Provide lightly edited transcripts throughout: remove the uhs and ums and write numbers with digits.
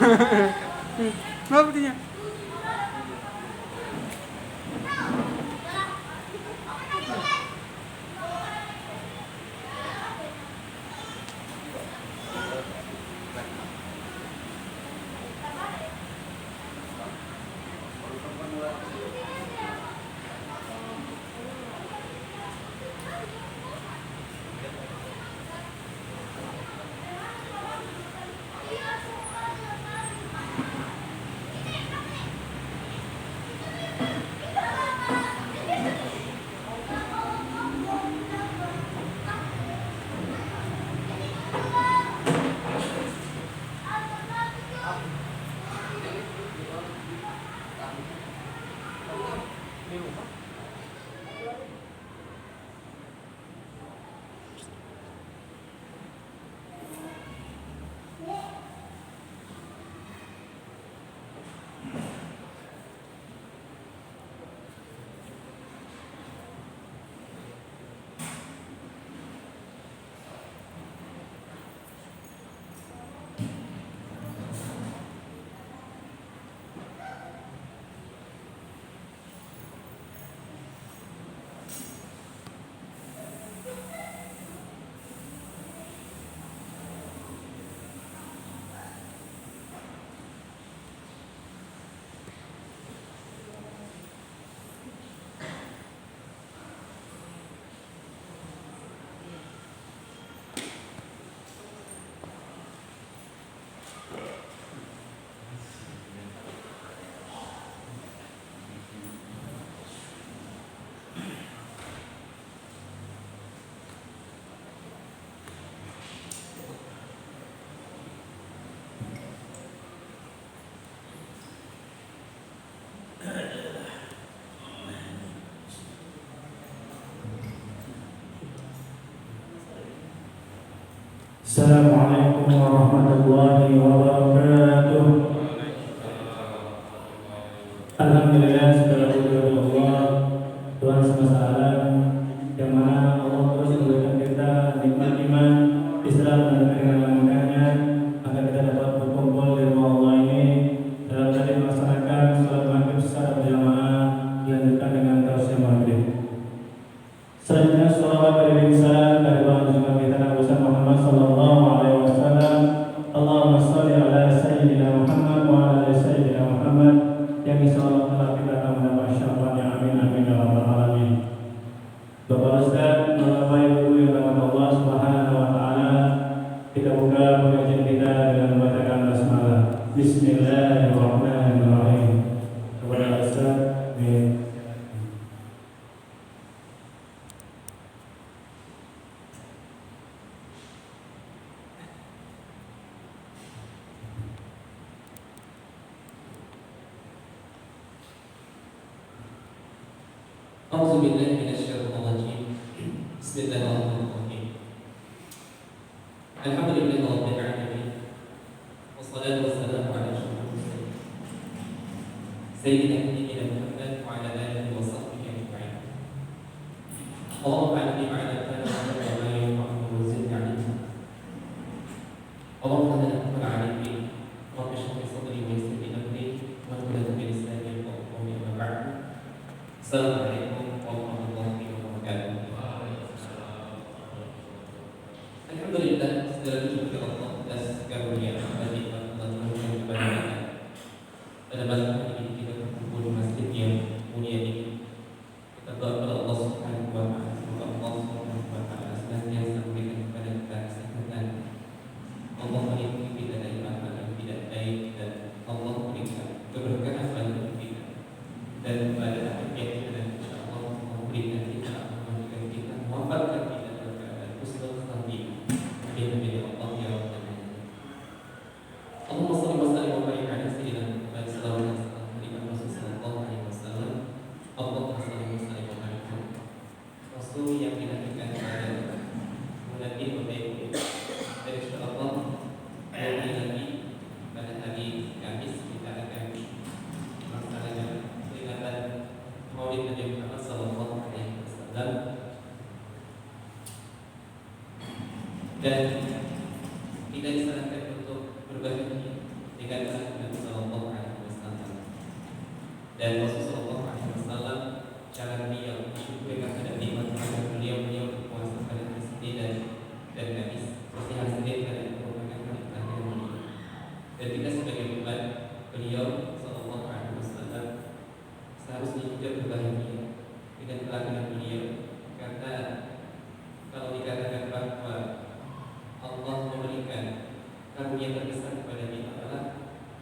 Apa buktinya? Assalamualaikum warahmatullahi wabarakatuh. Alhamdulillah, segala puji bagi Allah, Tuhan semesta alam, yang mana Allah terus memberikan kita nikmat iman, Islam dan kenikmatan-Nya agar kita dapat berkumpul di rumah Allah ini dalam tadi melaksanakan salat maghrib secara berjamaah dilanjutkan dengan tausiyah maghrib. Selanjutnya salawat beriring salam dari Rasulullah kita Nabi Muhammad sallallahu alaihi wasallam. Allahumma shalli ala sayyidina Muhammad wa ala ali sayyidina Muhammad yang insyaallah telah kita akan mendapat syafaatnya, amin amin ya rabbal alamin. Bapak Ustaz, Bapak Ibu yang dirahmati Allah Subhanahu wa taala, kita buka pengajian kita dengan membacakan basmalah. Bismillahirrahmanirrahim. Kepada Ustaz, amin. A'udzubillahi minasyaitonirrajim. Bismillahirrahmanirrahim. Alhamdulillahirabbil alamin. Wassalatu wassalamu ala asyrofil mursalin. Sayyidina Muhammad wa ala alihi wa sahbihi ajma'in. Allahumma a'inni ma'ana al-fatiha wa ma yanfa'uka wa zidni 'ilma. Allahumma anta al-'alim. Rabbi shrah li sadri wa yassir li amri wahlul 'uqdatam min lisani yafqahu qawli, amma ba'du. Assalamualaikum warahmatullahi wabarakatuh. Alhamdulillah, segala puji bagi Allah atas karunia dan nikmat Allah yang diberikan pada malam ini kita berkumpul di masjid yang mulia ini. Kita berdoa kepada Allah Subhanahu wa taala, semoga Allah Subhanahu wa taala senantiasa memberikan kepada kita kesehatan. Allah melindungi kita dari hal-hal yang tidak baik, dan Allah memberikan keberkahan bagi kita dan pada akhir kita, dan insyaallah memberikan kita, mewafatkan kita dalam keadaan husnul khatimah. Amin ya Allah ya rabbal alamin. Allahumma shalli wa sallim wa barik ala sayyidina Muhammad sallallahu alaihi wasallam. Allahumma shalli wa sallim wa barik ala Rasul yang dinamakan pada bulan ini baik. Dan insyaallah lagi pada hari Kamis kita akan melaksanakan peringatan Maulid Nabi Muhammad sallallahu alaihi wasallam. Dan tidak disarankan untuk berbagi dengan Allah memberikan karunia terbesar kepada kita adalah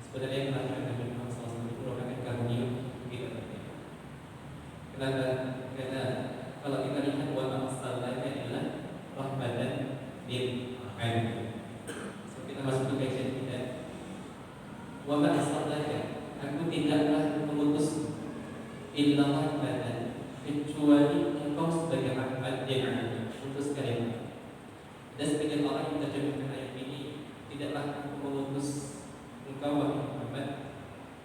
sebenarnya kelahiran Nabi Muhammad SAW itu merupakan karunia kita. Kenapa? Karena kalau kita lihat wa ma'asalaka adalah rahmatan lil alamin. So, kita masuk ke kajian kita. Wa ma'asalaka, aku tidaklah mengutus illa rahmatan, kecuali engkau sebagai rahmat lil alamin untuk sekalian. Dan sebagian orang yang terjemahkan ayat ini, tidaklah aku mengutus engkau wahai Muhammad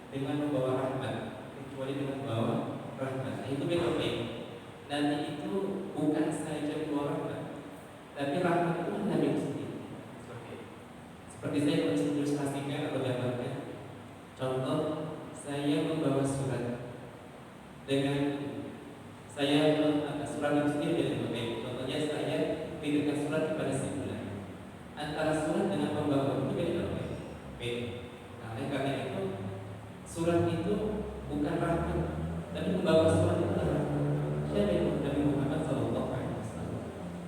dengan membawa rahmat, kecuali dengan membawa rahmat. Itu beda-beda. Nabi itu bukan saja membawa rahmat, tapi rahmat itu Nabi sendiri. Seperti saya mengilustrasikan atau gambarkan. Contoh, saya membawa surat dengan surat itu sendiri dari berbeda. Contohnya saya berikan surat kepada si bulan. Antara surat dengan pembawa itu beda. Nah, karena itu surat itu bukan rahmat, tapi membawa surat itu adalah Nabi Muhammad SAW.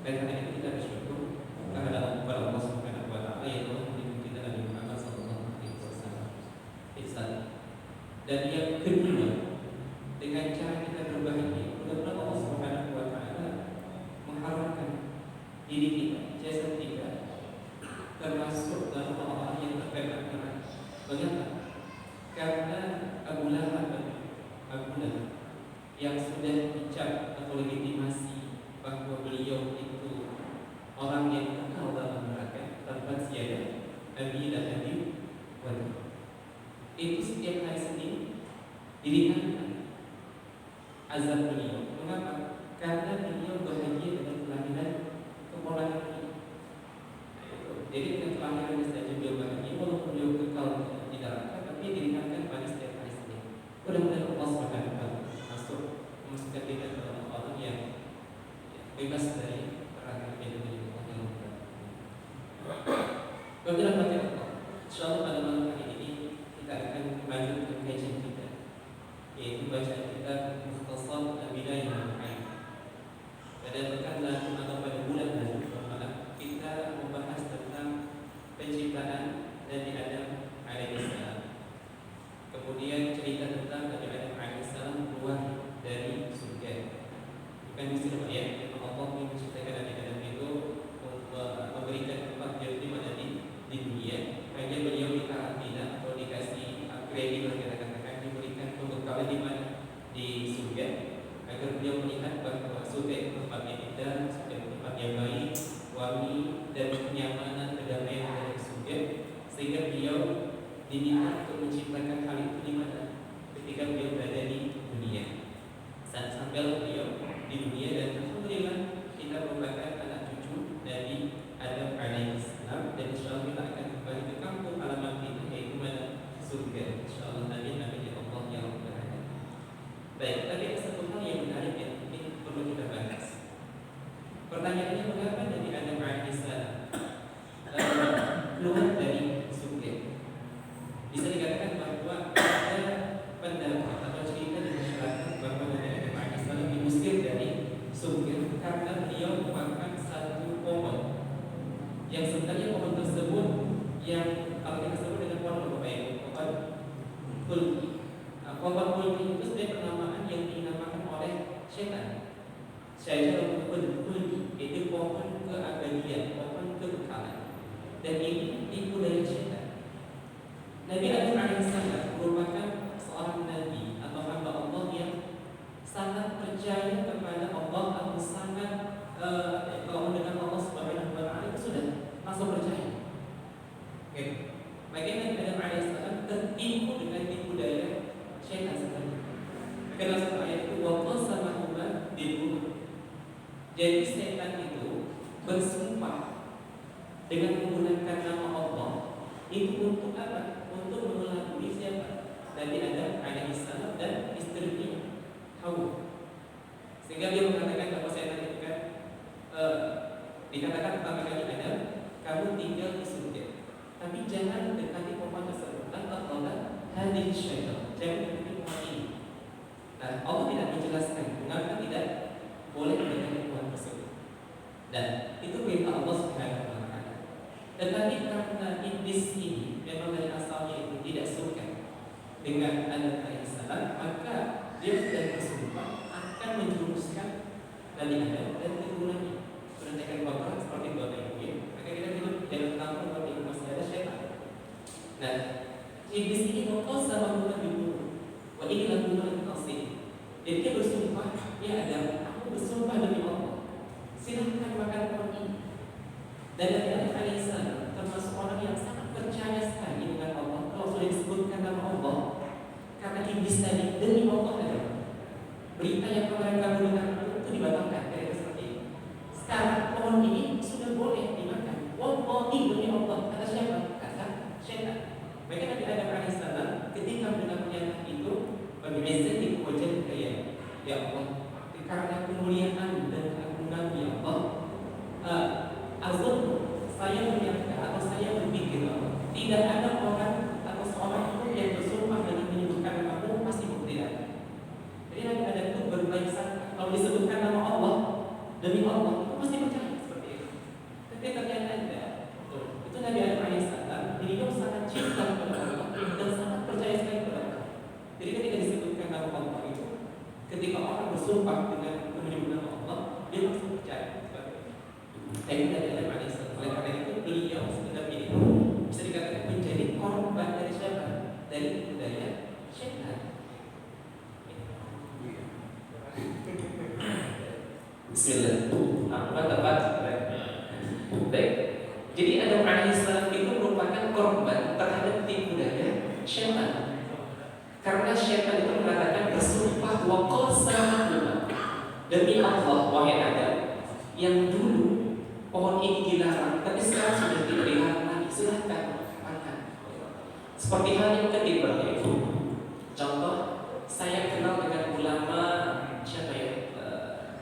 Dan karena itu kita bersyukur kepada Allah Subhanahu Wa Taala yang telah memberikan kita Nabi Muhammad SAW. Dan yang kedua, dengan cara kita berbahagia, mudah-mudahan Allah Subhanahu Wa Taala mengharapkan diri kita, jasad kita, termasuk dalam orang-orang yang terkena akhirat. Mengapa? Karena Abu Lahab yang sudah dicap atau legitimasi bahwa beliau itu orang yang kekal dalam neraka tanpa tiada Nabi dan Nabi wali. Itu setiap hari Senin dirikankan azab beliau. Mengapa? Karena beliau bahagia dengan kelahiran keponakan beliau. Jadi dengan kelahirannya saja beliau bahagia, walaupun beliau kekal di neraka, tapi dirikankan pada setiap hari Senin. Mudah-mudahan Allah Subhanahu wa Taala memasukkan kita dalam orang yang bebas dari perangkap Allah yang berat. Bagaimana bagi Allah? Insyaallah pada malam hari ini kita akan melanjutkan kajian kita, yaitu bacaan kita Mukhtasar Al-Bidayah wal Nihayah. Pada pekan lalu atau pada bulan lalu kita membahas tentang penciptaan Nabi Adam alaihissalam. Kemudian cerita tentang Nabi Adam alaihissalam keluar dari surga. Bukan di sini ya, Allah menciptakan Nabi Adam itu memberikan tempat dia di mana di dunia. Hanya beliau dikarantina atau dikasih kredit, kita katakan diberikan pembekalan di mana di surga, agar beliau melihat bahwa surga itu tempat yang indah, surga itu tempat yang baik, wangi dan kenyamanan, kedamaian dari surga, sehingga beliau diminta untuk menciptakan hal itu di mana ketika beliau berada di dunia. Sampai beliau di dunia dan alhamdulillah kita merupakan anak cucu dari Adam alaihissalam, dan insyaallah kita akan kembali ke kampung halaman kita, yaitu mana surga. Insyaallah amin amin ya Allah ya Rabbal alamin. Baik, tapi ada satu hal yang menarik yang mungkin perlu kita bahas. Pertanyaannya, mengapa Nabi Adam alaihissalam keluar dari surga? Bisa dikatakan bahwa ada pendapat atau cerita di masyarakat bahwa Nabi Adam alaihissalam diusir dari surga karena beliau memakan satu pohon yang sebenarnya pohon tersebut yang kalau kita sebut dengan pohon apa ya? Pohon kulki. Pohon kulki itu sebenarnya penamaan yang dinamakan oleh syaitan. Syajarul kulki itu pohon keabadian, pohon kekekalan. Dan ini tipu daya syaitan. Nabi Adam alaihissalam merupakan seorang nabi atau hamba Allah yang sangat percaya kepada Allah atau sangat kalau mendengar Allah Subhanahu wa Ta'ala itu sudah langsung percaya. Oke. Bagaimana Nabi Adam alaihissalam tertipu dengan tipu daya syaitan sebenarnya? Karena satu ayat itu wa qasamahuma bil. Jadi setan itu bersumpah dengan menggunakan nama Allah itu untuk apa? Untuk mengelabui siapa? Nabi Adam alaihissalam dan istrinya Hawa. Sehingga dia mengatakan bahwa setan itu kan dikatakan pertama kali Adam, kamu tinggal di surga, tapi jangan dekati pohon tersebut. Tanpa Allah hadis syaitan, jangan dekati pohon ini. Nah, Allah tidak menjelaskan mengapa tidak boleh mendekati pohon tersebut. Dan itu perintah Allah Subhanahu wa Ta'ala. Tetapi karena iblis ini memang dari asalnya itu tidak suka dengan Adam alaihissalam, maka dia sudah bersumpah akan menjerumuskan Nabi Adam dan keturunannya. Berdasarkan Al-Quran seperti itu ada ibu ya. Maka kita hidup dalam kampung seperti itu masih ada syaitan. Nah, iblis ini mau sama Tuhan itu. Wah, ini lagu Tuhan kasih. Dan dia bersumpah, ya Adam, aku bersumpah demi Allah, silahkan makan pohon ini. Dan Nabi Adam alaihissalam termasuk orang yang sangat percaya sekali dengan Allah. Kalau sudah disebutkan nama Allah, karena iblis tadi demi Allah adalah berita yang kemarin kamu dengar itu dibatalkan. Kira-kira seperti itu. Sekarang pohon ini sudah boleh dimakan. Wallahi demi Allah. Kata siapa? Kata syaitan. Maka Nabi Adam alaihissalam ketika mendengar pernyataan itu, berbicara wajah kaya, ya Allah, karena kemuliaan dan keagungan ya Allah, azam saya menyangka atau saya berpikir tidak ada orang atau seorang pun yang bersumpah dengan menyebutkan kamu pasti tidak. Jadi Nabi Adam itu berbaik sangka kalau disebutkan nama Allah demi Allah itu pasti percaya seperti itu. Tapi ternyata tidak. Itu Nabi Adam alaihissalam beliau sangat cinta kepada Allah dan sangat percaya sekali kepada Allah. Jadi ketika disebutkan nama Allah itu, ketika orang bersumpah dengan menyebut nama Allah, dia langsung percaya seperti itu. Dan Nabi Adam alaihissalam oleh karena itu beliau sebenarnya itu bisa dikatakan menjadi korban dari siapa? Dari budaya syaitan. Bismillah. Apa tepat? Baik. Jadi Adam alaihissalam itu merupakan korban terhadap tipu daya syaitan. Karena syaitan itu mengatakan bersumpah wa qasama demi Allah wahai Adam yang dulu pohon ini dilarang, tapi sekarang sudah tidak dilarang lagi. Silahkan makan. Seperti hal yang kedua yaitu contoh, saya kenal dengan ulama siapa ya?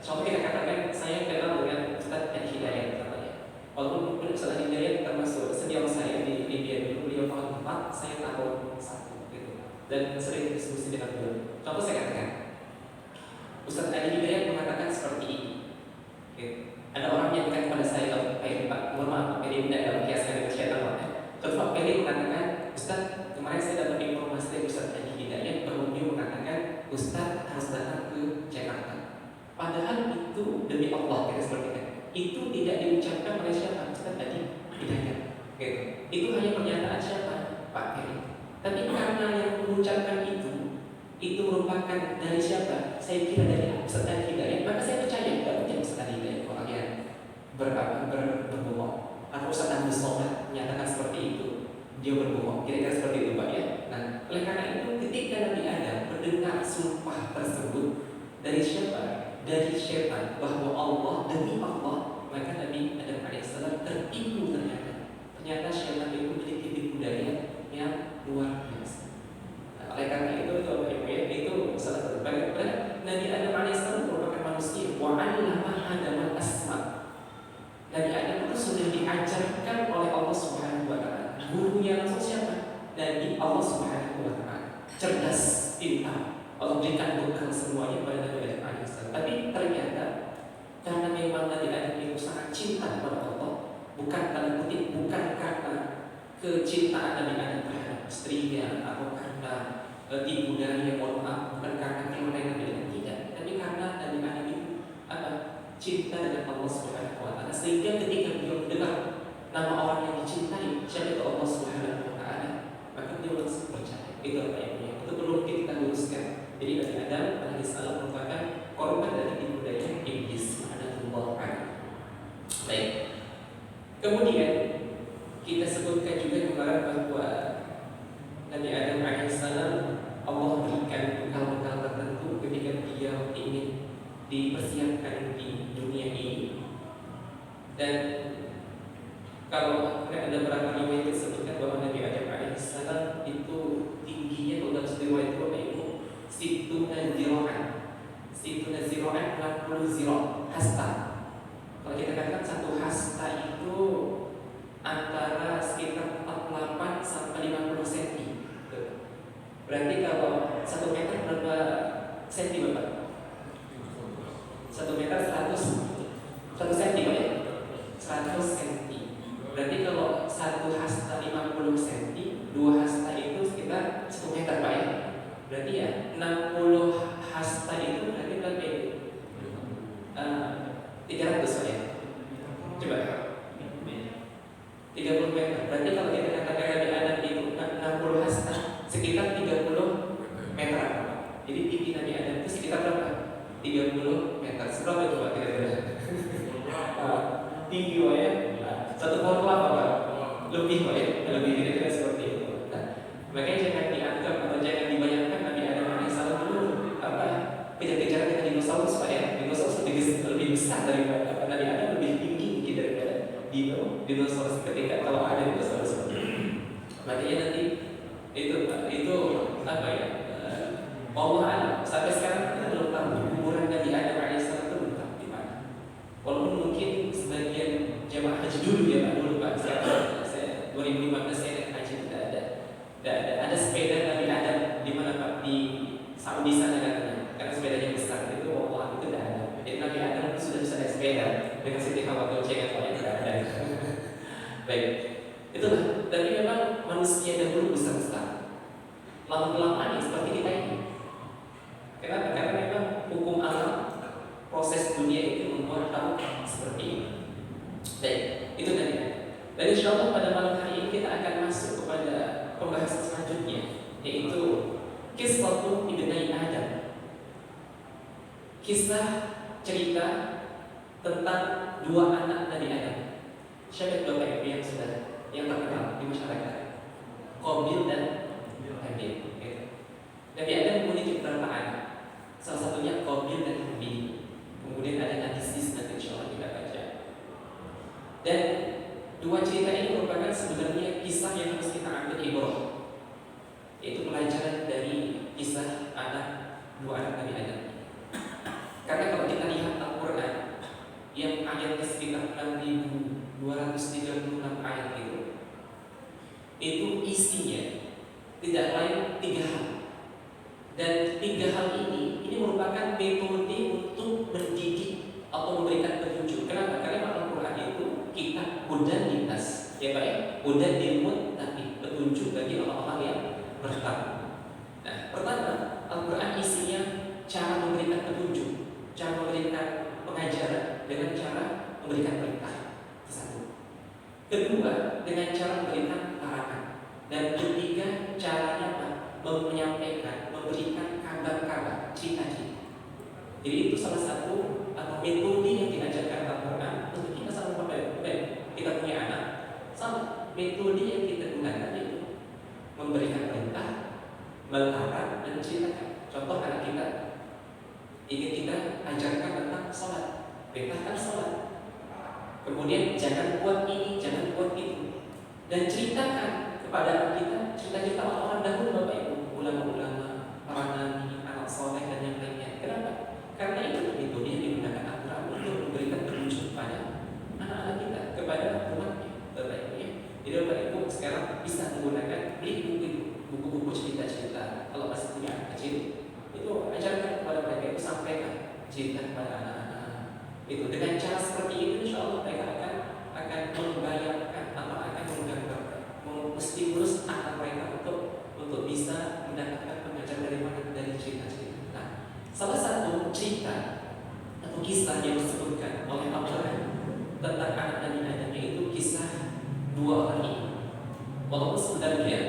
Contoh kita katakan saya kenal dengan Ustaz Al-Hidayat katanya. Walaupun Ustaz Al-Hidayat termasuk senior saya di India dulu, beliau tahun 4, saya tahun 1 gitu. Dan sering diskusi dengan beliau. Contoh saya katakan, Ustaz Al-Hidayat mengatakan seperti ini. Gitu. Ada orang yang berkata kepada saya, Pak, mohon maaf, Pak Peri tidak dalam kiaskan dengan syaitan Pak. Terus Pak Peri mengatakan, Ustaz, kemarin saya dapat informasi dari Ustaz Haji Hidayat bahwa beliau mengatakan Ustaz harus datang ke Jakarta. Padahal itu demi Allah, kita seperti itu. Itu tidak diucapkan oleh siapa? Ustaz Haji Hidayat. Gitu. Itu hanya pernyataan siapa? Pak Peri. Tapi karena yang mengucapkan itu merupakan dari siapa? Saya kira dari Ustaz Haji Hidayat, maka saya percaya tidak mungkin Ustaz Haji Hidayat orang yang berbohong. Atau Ustaz Abdul Somad menyatakan seperti itu, dia berbohong. Kira-kira seperti itu Pak ya. Nah, oleh karena itu ketika Nabi Adam mendengar sumpah tersebut dari siapa? Dari syaitan bahwa Allah demi Allah, maka Nabi Adam alaihissalam tertipu ternyata. Ternyata syaitan itu memiliki tipu daya yang luar biasa. Nah, oleh karena itu itu salah satu. Bagaimana Nabi Adam alaihissalam merupakan manusia. Wa 'allama Adam al-asma'. Nabi Adam itu sudah diajarkan oleh Allah Subhanahu wa taala. Gurunya langsung siapa? Nabi Allah Subhanahu wa taala. Cerdas, pintar. Allah berikan bekal semuanya pada Nabi Adam alaihissalam. Tapi ternyata karena memang Nabi Adam itu sangat cinta kepada Allah, bukan karena kecintaan Nabi Adam terhadap istrinya atau karena tipu daya, mohon maaf, bukan karena kelemahan Nabi Adam, tidak. Tapi karena Nabi Adam itu cinta dengan Allah Subhanahu wa taala, sehingga ketika beliau mendengar nama orang yang dicintai siapa itu Allah Subhanahu wa taala, maka beliau langsung percaya. Itu apa yang itu perlu kita luruskan. Jadi Nabi Adam alaihissalam merupakan korban dari tipu daya iblis. Baik. Kemudian kita sebutkan juga kemarin bahwa Nabi Adam alaihissalam Allah berikan bekal-bekal tertentu ketika dia ingin dipersiapkan di dunia ini. Dan kalau ada beberapa riwayat disebutkan bahwa Nabi Adam alaihissalam itu tingginya kalau dalam riwayat itu situna zira'an 60 zira' hasta. Kalau kita katakan satu hasta itu antara sekitar 48 sampai 50 cm. Berarti kalau 1 meter berapa senti Bapak? 1 meter 100 cm ya? 100 cm. Berarti kalau 1 1 hasta 50 cm, 2 hasta itu sekitar 1 meter Pak ya. Berarti ya 60 hasta itu berarti berapa itu? 300 Pak ya. Coba 30 meter. Berarti kalau kita katakan Nabi Adam itu 60 hasta sekitar 30 meter. Jadi tinggi Nabi Adam itu sekitar berapa? 30 meter. Seberapa itu Pak kira-kira? Tinggi Pak ya. 1 pohon kelapa Pak. Lebih Pak ya. Lebih kira-kira seperti itu. Nah, makanya jangan dianggap atau jangan dibayangkan Nabi Adam alaihissalam dulu kejar-kejaran dengan dinosaurus Pak ya. Dinosaurus lebih besar daripada Nabi Adam, lebih tinggi mungkin daripada dinosaurus ketika kalau ada dinosaurus. Makanya nanti itu apa ya? Allah alam. Sampai sekarang kita belum tahu kuburan Nabi Adam alaihissalam itu belum tahu di mana. Walaupun mungkin sebagian jemaah haji dulu ya Pak, dulu Pak. Saya 2015 saya naik haji tidak ada sepeda Nabi Adam di mana Pak, di Saudi sana katanya. Karena sepedanya besar itu, Allah itu tidak ada. Jadi Nabi Adam itu sudah bisa naik sepeda dengan Siti Hawa goncengan Pak yang tidak ada. Baik, itulah. Tapi memang manusia dahulu besar-besar. Lama-kelamaan seperti kita ini. Kenapa? Karena memang hukum alam, proses dunia itu membuat hal seperti ini. Baik, itu tadi. Dan insya Allah pada malam hari ini kita akan masuk kepada pembahasan selanjutnya, yaitu kisah ibni Adam. Kisah cerita tentang 2 anak Nabi Adam. Siapa Bapak Ibu yang terkenal di masyarakat? Qabil dan Habil. Nabi Adam memiliki beberapa anak. Salah satunya Qabil dan Habil. Kemudian ada Nabi Sis, nanti insya Allah kita baca. Dan 2 cerita ini merupakan sebenarnya kisah yang harus kita ambil ibrah, yaitu pelajaran dari kisah 2 anak Nabi Adam. Karena kalau kita lihat Al-Quran yang ayatnya sekitar 6.236 ayat itu isinya tidak lain 3 hal. Dan 3 hal ini merupakan metode untuk mendidik atau memberikan petunjuk. Kenapa? Karena Al-Quran itu kitab hudan linnas, ya Pak ya, hudan lil tapi petunjuk bagi orang-orang yang bertakwa. Nah, pertama, Al-Quran isinya cara memberikan petunjuk, cara memberikan pengajaran dengan cara memberikan perintah. Satu. Kedua, dengan cara memberikan larangan. Dan ketiga, caranya apa? Menyampaikan, memberikan kabar-kabar, cerita-cerita. Jadi itu salah satu metode yang diajarkan Al-Quran untuk kita sama kita punya anak. Sama metode yang kita gunakan itu memberikan perintah, melarang dan menceritakan. Contoh anak kita ingin kita ajarkan tentang sholat, perintahkan sholat. Kemudian jangan buat ini, jangan buat itu, dan ceritakan kepada anak kita cerita-cerita orang-orang dahulu Bapak Ibu, ulama-ulama, para nabi, anak soleh dan yang lainnya. Kenapa? Karena itu metode yang digunakan Al-Quran untuk memberikan petunjuk pada anak-anak kita, kepada umatnya, Bapak Ibu ya. Jadi Bapak Ibu sekarang bisa menggunakan buku-buku cerita-cerita. Kalau masih punya anak kecil, itu ajarkan kepada mereka, itu sampaikan cerita kepada anak-anak. Itu dengan cara seperti itu, insya Allah mereka akan membayangkan atau akan menggambarkan, menstimulus anak mereka untuk bisa mendapatkan pengajaran dari mana, dari cerita-cerita. Nah, salah satu cerita atau kisah yang disebutkan oleh Al-Quran tentang anak Nabi Adam itu kisah 2 orang ini. Walaupun sebenarnya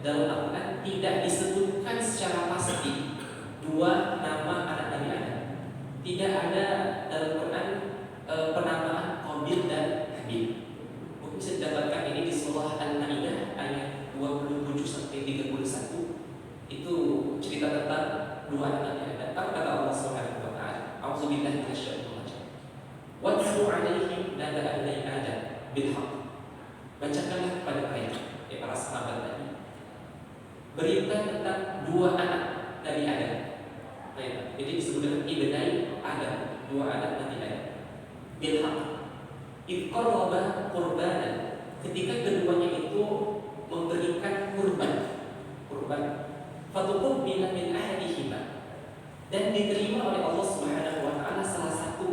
dalam Al-Quran tidak disebutkan secara pasti 2 nama anak Nabi Adam. Tidak ada dalam Quran penamaan Qabil dan Habil. Mungkin bisa didapatkan ini di surah Al-Maidah ayat 27 sampai 31. Itu cerita tentang 2 anak Nabi Adam. Apa kata Allah Subhanahu wa taala? A'udzubillahi minasyaitonir rajim. Watlu 'alaihim naba abnai Adam bil haqq. Bacakanlah kepada mereka, para sahabat tadi, berita tentang 2 anak Nabi Adam. Jadi disebutkan ibnai Adam, 2 anak Nabi Adam. Bil haqq. Iqarraba qurbanan. Ketika keduanya itu memberikan kurban. Fatuqbila min ahadihima. Dan diterima oleh Allah Subhanahu wa taala salah satu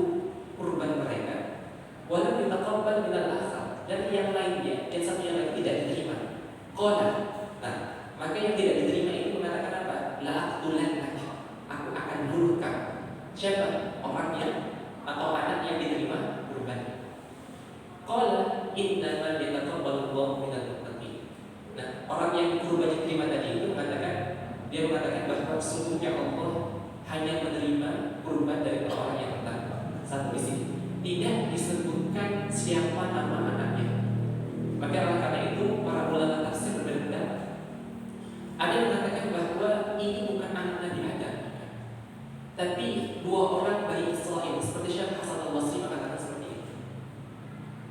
kurban mereka. Walam yutaqabbal min al-akhar. Dan yang lainnya, yang satu yang lain Qala. Nah, maka yang tidak diterima itu mengatakan apa? La aqtulannaka. Aku akan bunuh kamu. Siapa? Orangnya atau anak yang diterima kurban. Qala innama yataqabbalu Allahu minal muttaqin. Nah, orang yang kurban diterima tadi itu mengatakan bahwa sesungguhnya Allah hanya menerima kurban dari orang yang bertakwa. Satu di sini tidak disebutkan siapa nama anaknya. Maka oleh karena itu para ulama tafsir berbeda pendapat. Ada yang mengatakan bahwa ini bukan anak Nabi Adam, tapi dua orang Bani Israil, seperti Syekh Hasan Al-Basri mengatakan seperti itu.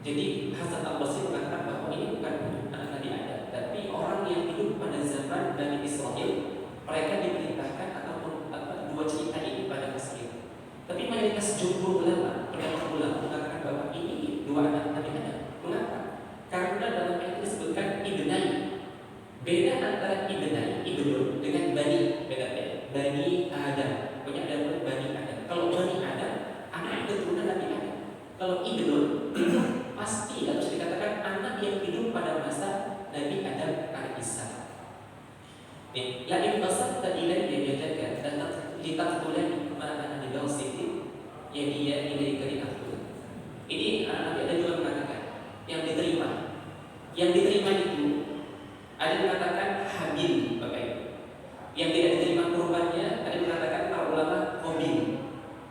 Jadi Hasan Al-Basri mengatakan bahwa ini bukan anak Nabi Adam, tapi orang yang hidup pada zaman Bani Israil. Mereka diperintahkan ataupun dua cerita ini pada masa itu. Tapi mayoritas jumhur ulama, pendapat ulama mengatakan bahwa ini dua anak Nabi Adam. Mengapa? Karena dalam ayat itu disebutkan ibnai. Beda antara ibnun dengan bani. Beda. Bani Adam. Punya ada bani Adam. Kalau bani Adam, anak keturunan Nabi Adam. Kalau ibnun itu pasti harus dikatakan anak yang hidup pada masa Nabi Adam alaihissalam. La in basatta ilayya yadaka litaqtulani ma ana bighasitin yadiya ilayka liaqtul. Ini Nabi Adam juga mengatakan yang diterima itu ada yang mengatakan Habil, Bapak Ibu. Yang tidak diterima kurbannya ada yang mengatakan para ulama Qabil.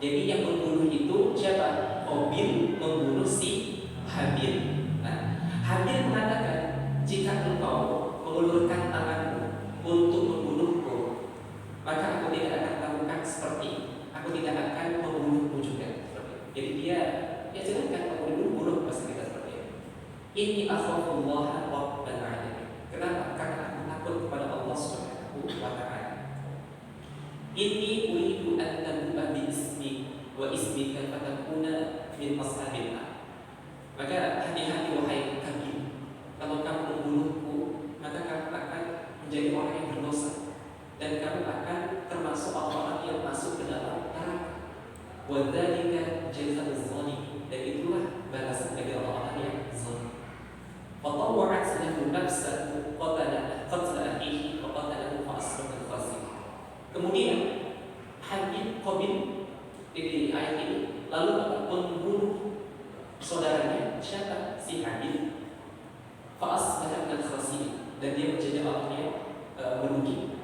Jadi yang membunuh itu siapa? Qabil membunuh si Habil. Nah, Habil mengatakan jika engkau mengulurkan tanganmu untuk membunuhku, maka aku tidak akan lakukan seperti ini. Aku tidak akan membunuhmu juga. Jadi dia silakan kamu bunuh pas kita seperti ini. Ini akhafullah Rabbal alamin. Kenapa? Karena aku takut kepada Allah Subhanahu wa taala. Inni uridu an tabu'a bi ismi wa ismika fatakuna min ashabil nar. Maka hati-hati wahai kami, kalau kamu membunuhku, maka kamu akan menjadi orang yang berdosa dan kamu akan termasuk orang-orang yang masuk ke dalam neraka. Wa dzalika jazaa'uz zalimin. Dan itulah balasan bagi orang-orang yang zalim. Fatawwa'at lahu nafsahu qatala akhihi wa qatalahu fa asbaha khasir. Kemudian Habil Qabil di ayat ini lalu membunuh saudaranya siapa? Si Habil. Fa asbaha khasir. Dan dia menjadi orang yang merugi.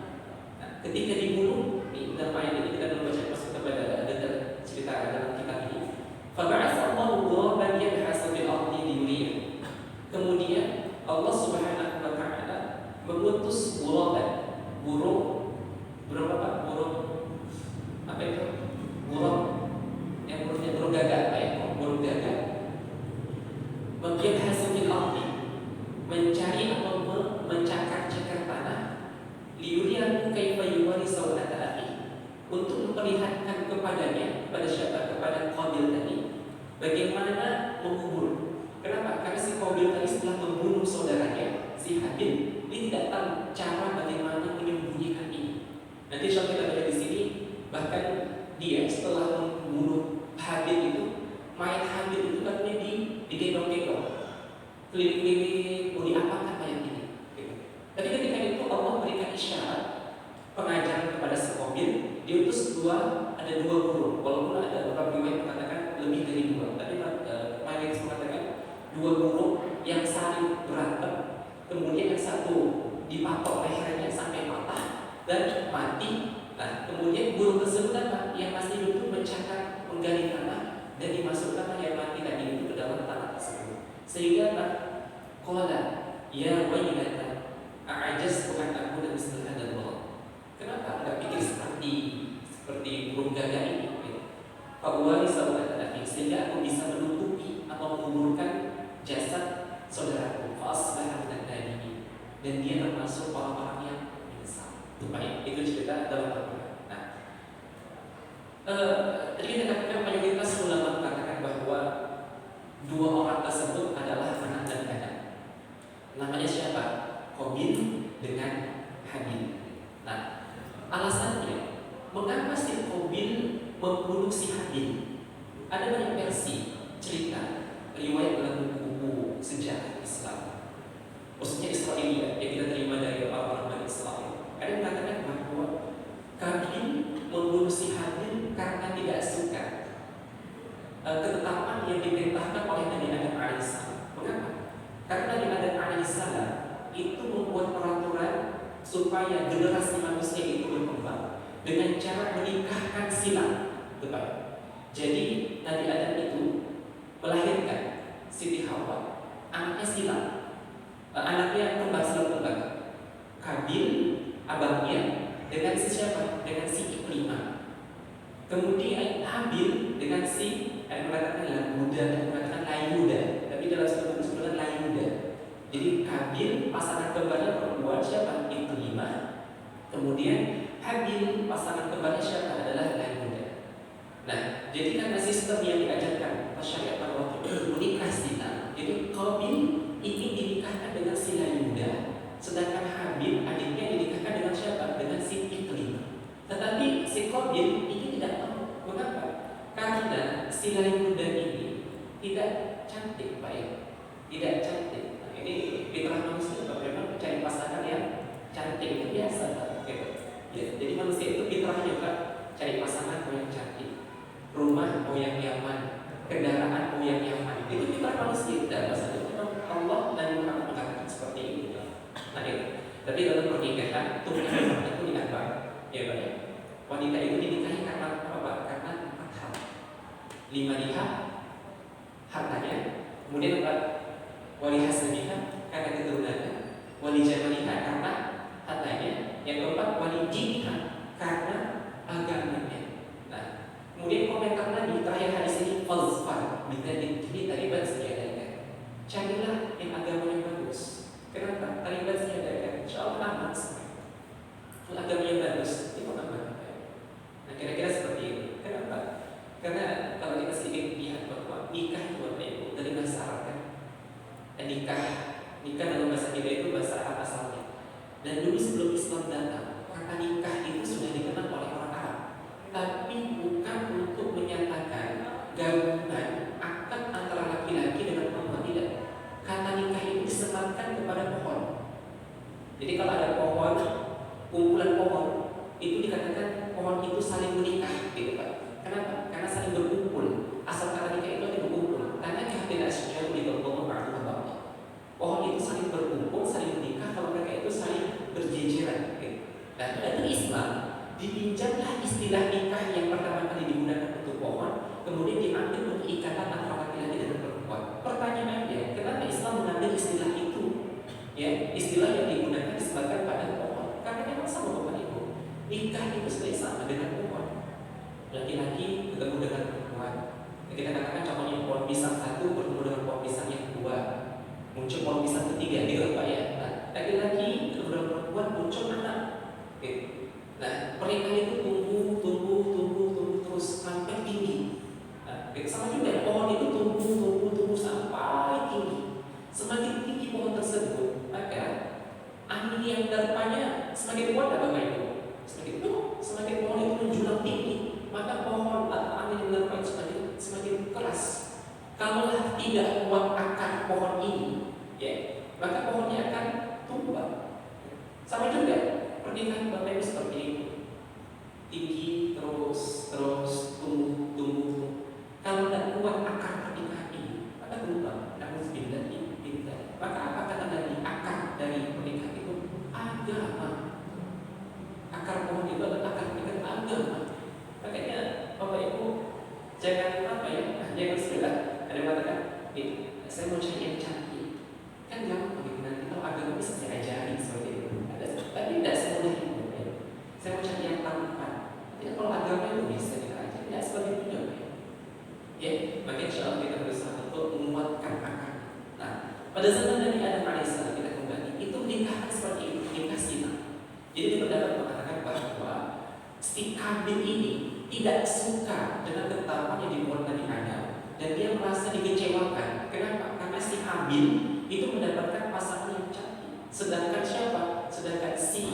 Nah, ketika dibunuh, dalam ayat ini kita membaca masuk kepada detail cerita dalam kitab ini. Fab'atha Allahu ghuraban yabhasu fil ardi liyuriyahu. Kemudian Allah Subhanahu wa taala mengutus ghuraban, burung apa? Burung apa itu? Burung yang burungnya burung gagak, burung gagak. Yabhasu fil ardi, mencari atau mencakar-cakar tanah, liyuriyahu kaifa yuwari sawata akhi, untuk memperlihatkan kepadanya, kepada siapa? Kepada Qabil tadi, bagaimana mengubur. Kenapa? Karena si Qabil tadi setelah membunuh saudaranya, si Habil, dia tidak tahu cara bagaimana menyembunyikan ini. Nanti insya Allah kita baca di sini, bahkan dia setelah membunuh Habil itu, mayat Habil itu katanya digendong-gendong, keliling-keliling, mau diapakan mayat ini. Tapi ketika itu Allah berikan isyarat pengajaran kepada si Qabil. Dia utus ada dua burung, walaupun ada beberapa riwayat mengatakan lebih dari dua, tapi mayoritas mengatakan dua burung yang saling berantem, kemudian yang satu dipatok lehernya sampai patah dan mati. Nah, kemudian burung tersebut yang masih hidup itu mencakar, menggali tanah dan dimasukkan yang mati tadi itu ke dalam tanah tersebut. Sehingga qala ya wailata a'ajaztu an akuna misla hadzal walad. Kenapa enggak pikir seperti burung gagak ini? Fa'uwari sawata akhi, sehingga aku bisa menutupi atau menguburkan jasad saudaraku. Fa'asbaha minad nadimin, dan dia termasuk orang-orang yang menyesal. Itu cerita dalam Al-Quran. Nah, tadi kita katakan mayoritas ulama mengatakan bahwa dua orang tersebut adalah anak dan anak. Namanya siapa? Qabil dengan Habil. Nah, alasannya mengapa si Qabil membunuh si Habil? Ada banyak versi cerita riwayat dalam buku sejarah Islam, maksudnya Israiliyat yang kita diperintahkan oleh Nabi Adam alaihissalam. Mengapa? Karena Nabi Adam alaihissalam itu membuat peraturan supaya generasi manusia itu berkembang dengan cara menikahkan silang. Betul. Jadi Nabi Adam itu melahirkan Siti Hawa, anaknya silang, anaknya kembar silang. Kabil abangnya dengan si siapa? Dengan si Ikrimah. Kemudian Habil dengan si mengatakan Lamuda, mengatakan Layuda, tapi dalam satu disebutkan Layuda. Jadi Kabil pasangan kembarnya perempuan siapa? Ikrimah. Kemudian Habil pasangan kembarnya siapa? Adalah Layuda. Nah, jadi karena sistem yang diajarkan syariat waktu itu menikah silang. Jadi Kabil ingin dinikahkan dengan si Layuda, sedangkan Habil adiknya dinikahkan dengan siapa? Dengan si Ikrimah. Tetapi si Qabil ini tidak mau. Mengapa? Karena si Layuda ini tidak cantik, baik, tidak cantik. Nah, ini fitrah manusia. Memang cari pasangan yang cantik itu biasa, gitu. Ya, jadi manusia itu fitrahnya Pak, cari pasangan yang cantik, rumah yang nyaman, kendaraan yang nyaman. Itu fitrah manusia. Tidak masalah. Memang Allah dan Muhammad mengatakan seperti itu. Nah, itu. Tapi dalam pernikahan tujuan itu tidak apa? Ya, Pak. Wanita itu dinikahi karena apa? Karena 4 hal. 5 lihat hartanya, kemudian apa? Wali hasanihah karena keturunannya, wali jamalihah karena hartanya, yang keempat wali dinihah karena agamanya. Nah, kemudian komentar Nabi terakhir hadis ini falsafah ini taliban sediakan. Carilah yang agamanya bagus. Kenapa? Taliban sediakan. Insyaallah aman. Kalau agamanya bagus, itu aman. Nah, kira-kira seperti itu. Kenapa? Karena kalau kita sedikit lihat bahwa nikah itu apa itu dari bahasa Arab kan. Dan nikah dalam bahasa kita itu bahasa Arab asalnya. Dan dulu sebelum Islam datang, kata nikah itu sudah dikenal oleh orang Arab. Tapi bukan untuk menyatakan gabungan akad antara laki-laki dengan perempuan, tidak. Kata nikah itu disematkan kepada pohon. Jadi kalau ada pohon, kumpulan pohon, itu dikatakan pohon itu saling menikah, gitu Pak. Kenapa? Karena saling berkumpul. Asal kata nikah itu ada berkumpul. Karena tidak sesuatu di pohon bawah. Pohon itu saling berkumpul, saling menikah. Kalau mereka itu saling berjejeran. Gitu. Dan dari Islam dipinjamlah istilah nikah yang pertama kali digunakan untuk pohon, kemudian diambil untuk ikatan antara laki-laki dan perempuan. Pertanyaannya, kenapa Islam mengambil istilah itu? Ya, istilah yang digunakan disebabkan pada pohon. Karena memang sama Bapak Ibu. Nikah itu sudah sama dengan pohon. Laki-laki ketemu dengan perempuan. Kita katakan contohnya pohon pisang 1 bertemu dengan pohon pisang yang 2. Muncul pohon pisang ketiga, gitu Pak ya. Nah, laki-laki ketemu dengan perempuan muncul anak. Gitu. Nah, pernikahan itu tumbuh terus sampai tinggi. Nah, sama juga pohon itu tumbuh sampai tinggi. Semakin tinggi pohon tersebut, maka angin yang menerpanya semakin kuat Bapak Ibu. Semakin pohon itu menjulang tinggi, maka pohon atau angin yang menerpanya semakin keras. Kalau tidak kuat akar pohon ini, ya, maka pohonnya akan tumbang. Sama juga pernikahan Bapak Ibu seperti itu, tinggi terus tumbuh. Kalau tidak kuat akar pernikahan ini, maka tumbang. Maka apa kata Nabi? Akar dari pernikahan itu agama. Akar pohon itu adalah akar pernikahan agama. Makanya Bapak Ibu jangan jangan sebelah. Ada yang mengatakan, saya mau cari yang cantik. Kan gampang gitu, nanti kalau agama bisa saya ajari seperti itu. Tapi tidak semudah itu. Saya mau cari yang tampan. Tidak, kalau agama itu bisa kita ajari. Tidak seperti itu juga. Ya, makanya insya Allah kita berusaha untuk menguatkan akar. Nah, pada zaman Nabi Adam alaihissalam kita kembali, itu nikahan seperti itu, nikah silang. Jadi di pendapat mengatakan bahwa si Kabil ini tidak suka dengan ketahuan yang dibuat Nabi Adam, dan dia merasa dikecewakan. Kenapa? Karena si Kabil itu mendapatkan pasangan yang cantik, sedangkan siapa? Sedangkan si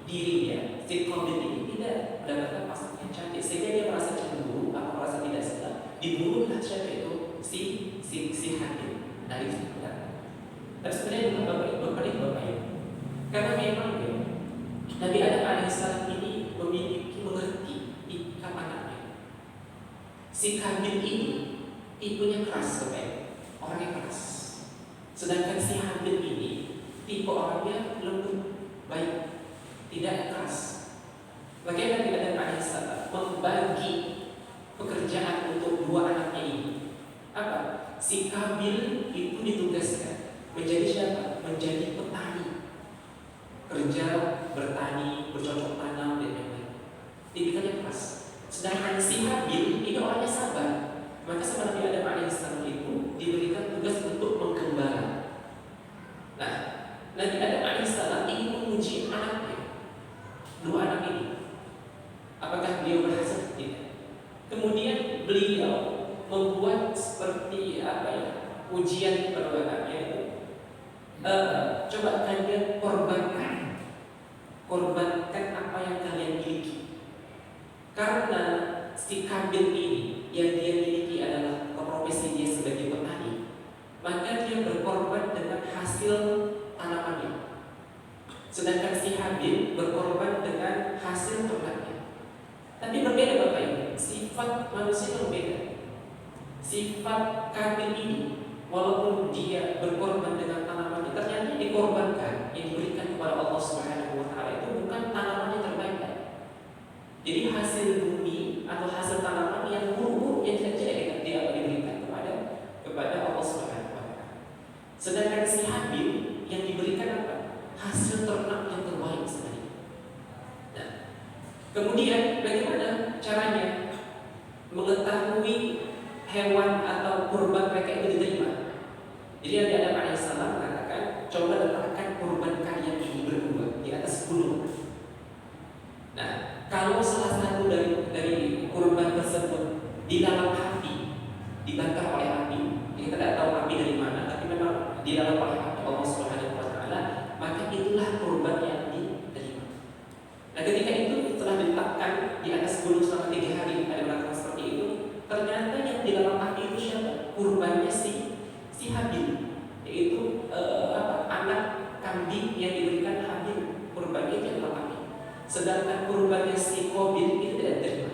dirinya, si Kabil ini tidak mendapatkan pasangan yang cantik, sehingga dia merasa cemburu atau merasa tidak senang. Dibunuhlah siapa itu? Si Habil. Nah, itu tapi sebenarnya bukan Bapak Ibu. Karena memang Nabi Adam alaihissalam ini mengerti ikat anaknya. Si Kabil ini tipenya keras orangnya keras. Sedangkan si Habil ini tipe orangnya lembut, baik, tidak keras. Bagaimana Nabi Adam alaihissalam membagi pekerjaan untuk dua anaknya ini? Apa? Si Kabil itu ditugaskan menjadi siapa? Menjadi petani, kerja bertani, bercocok tanam dan lain-lain. Tipikalnya keras. Sedangkan si Habil ini orangnya sabar. Maka sama Nabi Adam alaihissalam itu diberikan tugas untuk menggembala. Nah, Nabi Adam alaihissalam ingin menguji anaknya, dua anak ini. Apakah beliau berhasil? Tidak. Kemudian beliau membuat seperti ujian kepada anaknya itu. Coba kalian korbankan apa yang kalian miliki. Karena si Kabil ini yang dia miliki adalah profesi dia sebagai petani, maka dia berkorban dengan hasil tanamannya. Sedangkan si Habil berkorban dengan hasil ternaknya. Tapi berbeda Bapak Ibu, sifat manusia berbeda. Sifat Kabil ini, walaupun dia berkorban dengan tanamannya, ternyata yang dikorbankan, yang diberikan kepada Allah Subhanahu wa Ta'ala itu bukan tanamannya terbaik. Jadi hasil bumi atau hasil tanaman yang buruk yang tidak diberikan kepada Allah Subhanahu wa Ta'ala. Sedangkan si Habil yang diberikan apa? Hasil ternak yang terbaik sebenarnya. Nah, kemudian bagaimana caranya mengetahui hewan atau kurban mereka itu diterima? Jadi Nabi Adam alaihissalam mengatakan, coba letakkan kurban kalian ini berdua di atas gunung. Nah, kalau salah satu dari kurban tersebut di dalam api, dibakar oleh api, kita tidak tahu api dari mana, tapi memang di dalam oleh api Allah Subhanahu wa Ta'ala, maka itulah kurban yang diterima. Nah, ketika itu setelah diletakkan di atas gunung selama 3 hari ada belakang seperti itu, ternyata yang di dalam api itu siapa? Kurbannya si Habil, yaitu anak kambing yang diberikan Habil, kurbannya itu dalam api. Sedangkan kurbannya si Qabil itu tidak diterima.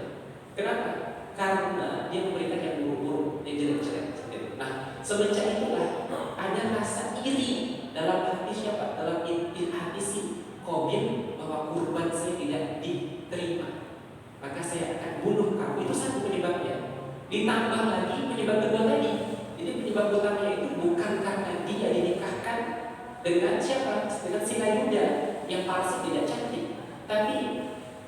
Kenapa? Karena dia memberikan yang buruk-buruk, yang jelek-jelek. Nah, semenjak itulah ada rasa iri dalam hati siapa? Dalam hati si Qabil bahwa kurban saya tidak diterima. Maka saya akan bunuh kamu. Itu satu penyebabnya. Ditambah lagi penyebab kedua tadi. Jadi penyebab utamanya itu bukan karena dia dinikahkan dengan siapa? Dengan si Yuda yang palsu tidak cantik. Tapi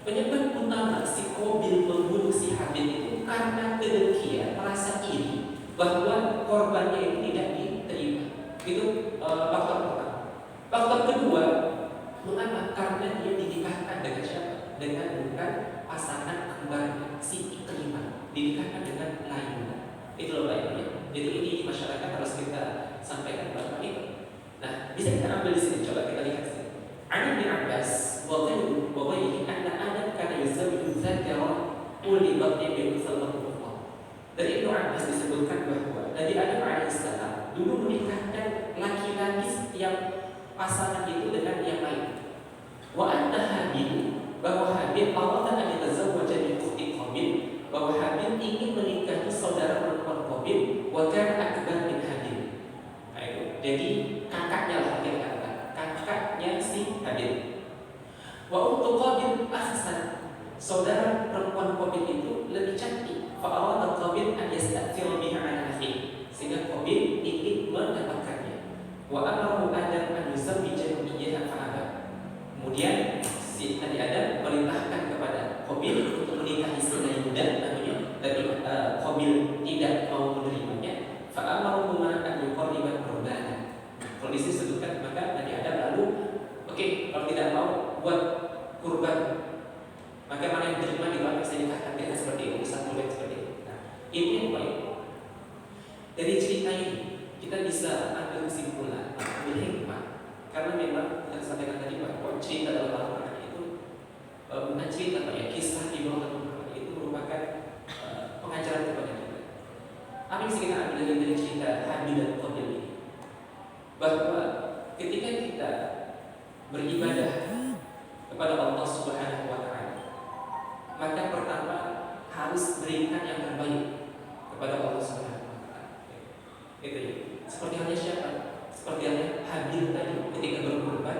penyebab utama si Qabil membunuh si Habil itu karena kedengkian, merasa iri bahwa korbannya itu tidak diterima. Itu faktor pertama. Faktor kedua, mengapa? Karena dia dinikahkan dengan siapa? Dengan bukan pasangan kembarnya si Ikrimah, dinikahkan dengan lainnya. Itu loh baiknya. Jadi ini di masyarakat harus kita sampaikan bahwa itu. Nah, bisa kita ambil di sini. Coba kita lihat sini. Ani bin Abbas وغيره أن آدم كان يزوج ذكرا أولي بطن بأنثى الله. Dari Ibnu Abbas disebutkan bahwa Nabi Adam alaihissalam dulu menikahkan laki-laki yang pasangan itu dengan yang lain. Wa anna Habil, bahwa Habil Allah an yatazawwaja min ukhti Qabil, bahwa Habil ingin menikahi saudara perempuan Qabil, wa kana akbar min Habil. Nah, itu. Jadi kakaknya lah kakaknya si Habil. Wa untuk Qabil ahsan, saudara perempuan Qabil itu lebih cantik. Fa'arada Qabil an yasta'thira biha 'ala akhihi, sehingga Qabil ingin mendapatkannya. Wa amara Adam an yuzawwija iyyaha fa'aba. Kemudian si Nabi Adam merintahkan kepada Qabil untuk menikahi si Yuda namanya, tapi Qabil tidak mau menerimanya. Fa'amarahuma an yuqarriba qurbana. Kalau di sini disebutkan, maka Nabi Adam lalu kalau tidak mau buat kurban, maka mana yang diterima di luar bisa dikatakan kita seperti itu, bisa mulai seperti itu. Nah, ini yang baik. Dari cerita ini kita bisa ambil kesimpulan, ambil hikmah, karena memang kita sampaikan tadi bahwa cerita dalam Al-Quran itu bukan cerita kisah di bawah Al-Quran, itu merupakan pengajaran kepada kita. Apa yang bisa kita ambil dari cerita Habil dan Qabil ini? Bahwa ketika kita beribadah kepada Allah Subhanahu wa Ta'ala, maka pertama harus berikan yang terbaik kepada Allah Subhanahu wa Ta'ala. Itu ya. Seperti halnya siapa? Seperti halnya Habil tadi ketika berkorban,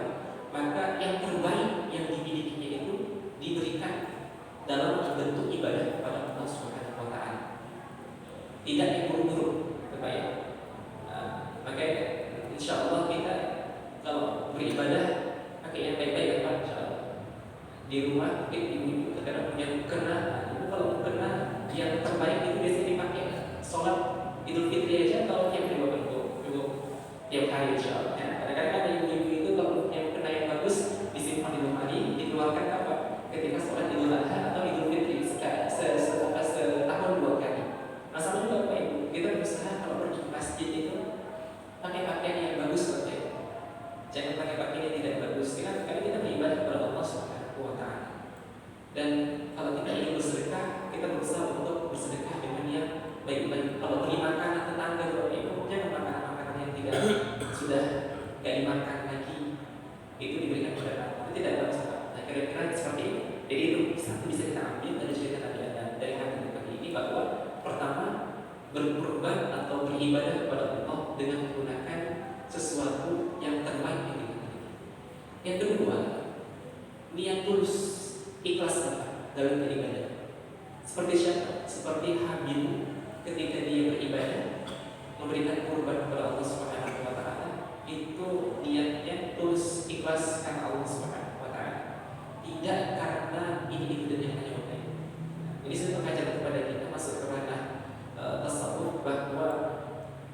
maka yang terbaik yang dimilikinya itu diberikan dalam bentuk ibadah kepada Allah Subhanahu wa taala. Tidak yang buruk-buruk, terbaik. Maka insya Allah kita kalau beribadah pakai yang baik-baik ya Pak, insya Allah. Di rumah mungkin ibu-ibu terkadang punya mukena, kalau mukena yang terbaik itu biasanya dipakai sholat Idul Fitri aja kalau tiap hari Bapak Ibu tiap hari insya Allah. Ya. Kadang-kadang ada ibu-ibu itu kalau yang mukena yang bagus disimpan di rumah ini, dikeluarkan apa? Ketika sholat Idul Adha atau Idul Fitri setahun 2 kali. Nah sama juga Bapak Ibu, kita berusaha kalau pergi ke masjid itu pakai pakaian yang bagus Bapak Ibu. Jangan pakai pakaian yang tidak bagus. Karena kita beribadah kepada Allah Subhanahu wa taala. Dan kalau kita ingin bersedekah, kita berusaha untuk bersedekah dengan yang baik-baik. Kalau beli makanan tetangga Bapak Ibu, jangan makanan-makanan yang tidak sudah gak dimakan lagi, itu diberikan kepada anak. Itu tidak bagus. Nah kira-kira seperti ini. Jadi itu satu bisa kita ambil dari cerita Nabi Adam dari hadis ini bahwa pertama berkorban atau beribadah kepada Allah dengan menggunakan sesuatu yang terbaik yang kita miliki. Yang kedua, niat tulus, ikhlas dalam beribadah. Seperti siapa? Seperti Habil ketika dia beribadah memberikan kurban kepada Allah Subhanahu wa taala, itu niatnya tulus, ikhlas karena Allah Subhanahu wa taala. Tidak karena ini dan yang lain. Jadi saya mengajar kepada kita masuk ke ranah tasawuf bahwa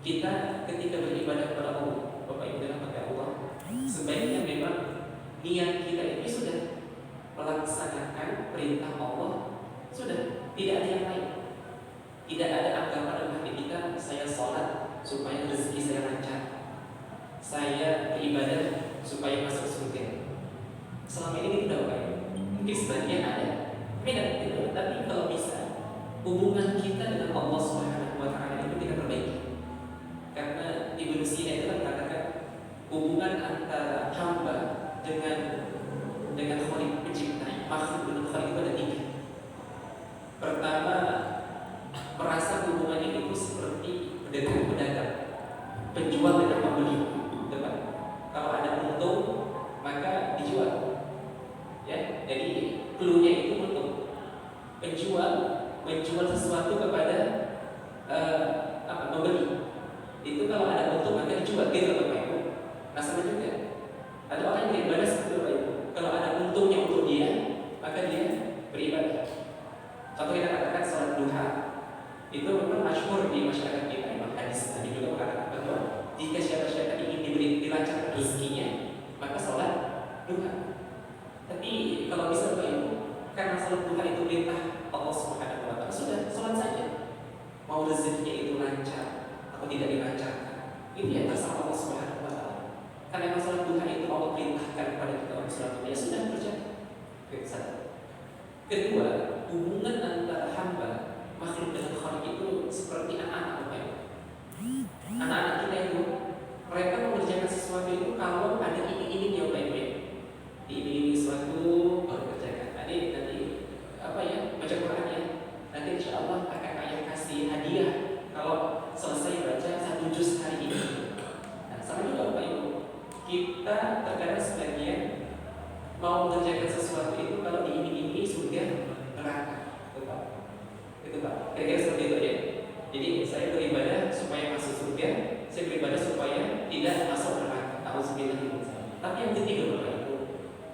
kita ketika beribadah kepada Allah, Bapak Ibu dalam hati Allah, sebaiknya memang niat kita ini sudah melaksanakan perintah Allah, sudah tidak ada yang lain. Tidak ada anggapan dalam hati kita, saya sholat supaya rezeki saya lancar, saya beribadah supaya masuk surga. Selama ini tidak Bapak Ibu. Mungkin sebagian ada, tapi kalau bisa hubungan kita dengan Allah Subhanahu wa taala itu kita perbaiki. Karena Ibnu Sina itu mengatakan hubungan antara hamba dengan Khalik pencipta, makhluk dengan Khalik itu ada 3. Pertama, merasa hubungan itu seperti pedagang, penjual dengan pembeli. Betul? Kalau ada untung maka dijual. Ya, jadi clue-nya itu untung. Penjual menjual sesuatu kepada pembeli. Itu kalau ada untung maka dijual, gitu Bapak Ibu. Nah sama juga ada orang yang beribadah seperti Bapak Ibu. Kalau ada untungnya untuk dia, maka dia beribadah. Contoh kita katakan sholat duha, itu memang masyhur di masyarakat kita. Imam hadis tadi juga mengatakan bahwa jika siapa-siapa ingin dilancarkan rezekinya, maka sholat duha. Tapi kalau bisa Bapak Ibu, karena sholat duha itu perintah Allah Subhanahu wa taala, sudah sholat saja. Mau rezekinya itu lancar atau tidak dilancarkan, itu ya terserah Allah Subhanahu wa taala. Karena memang sholat duha itu Allah perintahkan kepada kita untuk sholat duha, ya sudah terjadi. Satu. Kedua, hubungan antara hamba makhluk dengan Khalik itu seperti anak-anak Bapak Ibu. Anak-anak kita itu mereka mengerjakan sesuatu itu kalau ada iming-imingnya Bapak Ibu. Diiming-imingi sesuatu baru kerjakan. Nanti baca Quran ya. Nanti insya Allah akan ayah kasih hadiah kalau selesai baca 1 juz hari ini. Nah, sama juga Bapak Ibu. Kita terkadang sebagian mau mengerjakan sesuatu itu kalau diiming-imingi surga neraka. Itu Pak. Kira-kira seperti itu ya. Jadi saya beribadah supaya masuk surga, saya beribadah supaya tidak masuk neraka. Auzubillah. Tapi yang ketiga Bapak Ibu,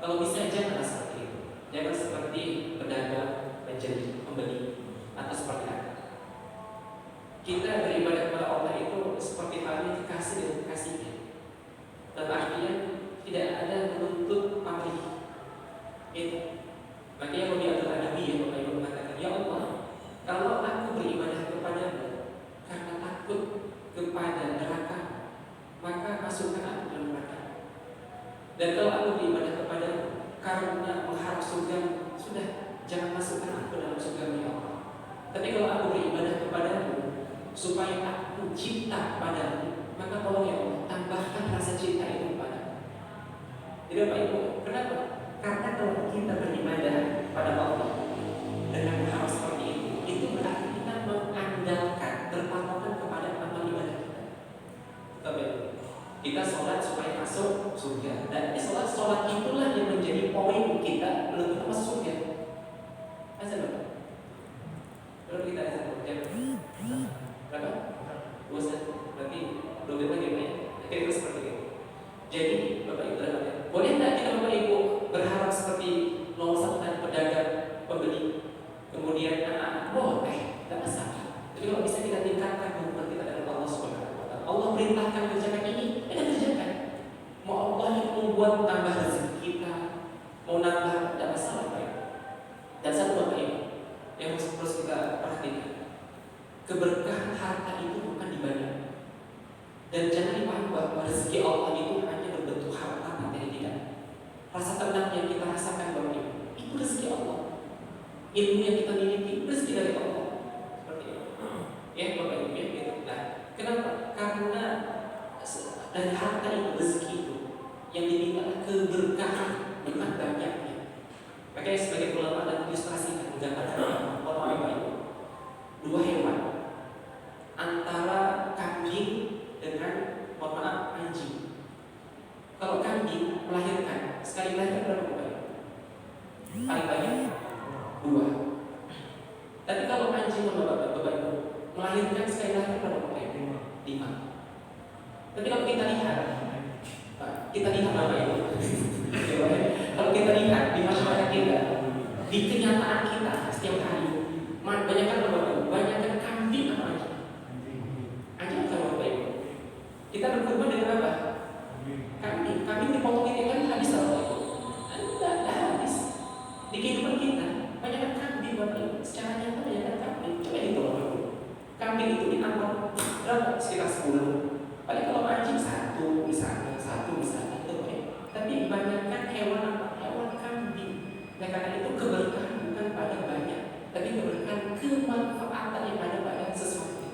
kalau bisa jangan seperti itu. Jangan seperti pedagang menjadi pembeli atau seperti apa. Kita beribadah kepada Allah itu seperti halnya dikasih dan dikasihnya. Dalam artian tidak ada menuntut pamrih. Itu. Makanya Nabi Al-Adabi yang Bapak Ibu mengatakan, ya Allah, kalau aku beribadah kepadamu karena takut kepada neraka, maka masukkan aku ke neraka. Dan kalau aku beribadah kepadamu karena mengharap surga, sudah jangan masukkan aku dalam surga ya Allah. Tapi kalau aku beribadah kepadamu supaya aku cinta padamu, maka tolong ya Allah, tambahkan rasa cinta itu padamu. Jadi Bapak Ibu, kenapa? Karena kalau kita beribadah pada Allah dengan hal seperti itu berarti kita mengandalkan, berpatokan kepada amal ibadah kita. Kita sholat supaya masuk surga. Dan sholat itulah yang menjadi poin kita belum masuk surga. Azan berapa? Kalau kita azan berapa? 21. Berarti 2 lagi ya? Kira-kira seperti itu. Jadi Bapak Ibu dan Bapak, boleh tidak kita Bapak Ibu berharap seperti nomor 1 dan pedagang, pembeli, kemudian anak-anak? Boleh, tidak masalah. Jadi kalau bisa kita tingkatkan hubungan kita dengan Allah Subhanahu wa Ta'ala. Allah perintahkan kerjakan ini, kita kerjakan. Mau Allah itu membuat tambah rezeki kita, mau nambah, tidak masalah Bapak Ibu. Dan satu Bapak Ibu yang harus kita perhatikan, keberkahan harta itu bukan dibanyak. Dan jangan dipahami bahwa rezeki Allah itu hanya berbentuk harta materi, tidak. Rasa tenang yang kita rasakan Bapak Ibu, itu rezeki Allah. Ilmu yang kita miliki, rezeki dari Allah. Seperti itu. Ya Bapak Ibu, ya gitu. Nah, kenapa? Karena dari harta itu, rezeki itu yang diminta keberkahan, bukan banyaknya. Makanya sebagai ulama dan ilustrasi menggambarkan Bapak Ibu, 2 hewan antara kambing dengan anjing. Kalau kambing melahirkan, sekali melahirkan berapa Bapak? Paling banyak 2. Tapi kalau anjing Bapak Ibu melahirkan sekali melahirkan berapa Bapak? 5. Tapi kalau kita lihat Bapak Ibu, kalau kita lihat di masyarakat kita, di kenyataan kita setiap hari, banyakkan Bapak Ibu, banyakkan kambing atau anjing? Anjing atau Bapak Ibu? Kita berkorban dengan apa? Kambing dipotongin kan habis Bapak Ibu? Tidak habis. Di kehidupan kita banyakkan kambing Bapak Ibu. Secara nyata banyakkan kambing. Coba itu Bapak Ibu. Kambing itu ditambah berapa? Sekitar 10. Paling kalau anjing 1 misalnya, 1 misalnya itu Bapak Ibu. Tapi banyakkan hewan apa? Hewan kambing. Nah karena itu keberkahan bukan pada banyak, tapi keberkahan kemanfaatan yang ada pada sesuatu.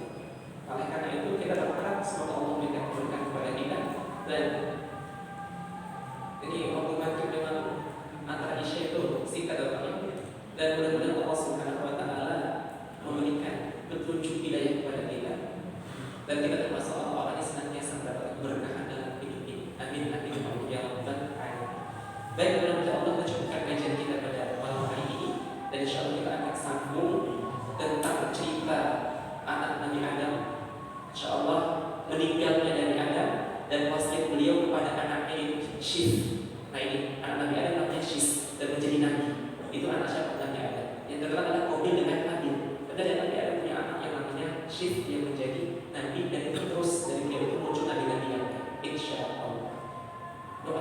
Oleh karena itu kita berharap semoga Allah memberikan keberkahan kepada kita. Dan jadi waktu maghrib dengan antara isya itu singkat Bapak. Dan mudah-mudahan Allah Subhanahu wa Ta'ala memberikan petunjuk hidayah kepada kita, dan kita termasuk orang-orang yang senantiasa mendapat keberkahan dalam hidup ini. Amin amin ya rabbal alamin. Baik, mudah-mudahan Allah mencukupkan kajian kita pada malam hari ini, dan insya Allah kita akan sambung tentang cerita anak Nabi Adam. Insya Allah meninggalnya dari Adam dan wasiat beliau kepada anaknya itu Syith. Nah ini anak Nabi Adam namanya Syith dan menjadi nabi. Itu anak siapa? Nabi Adam. Yang terkenal adalah Qabil dengan Habil. Dan Nabi Adam punya anak yang namanya Syith yang menjadi nabi, dan itu terus dari beliau itu muncul nabi-nabi yang insya Allah. Doa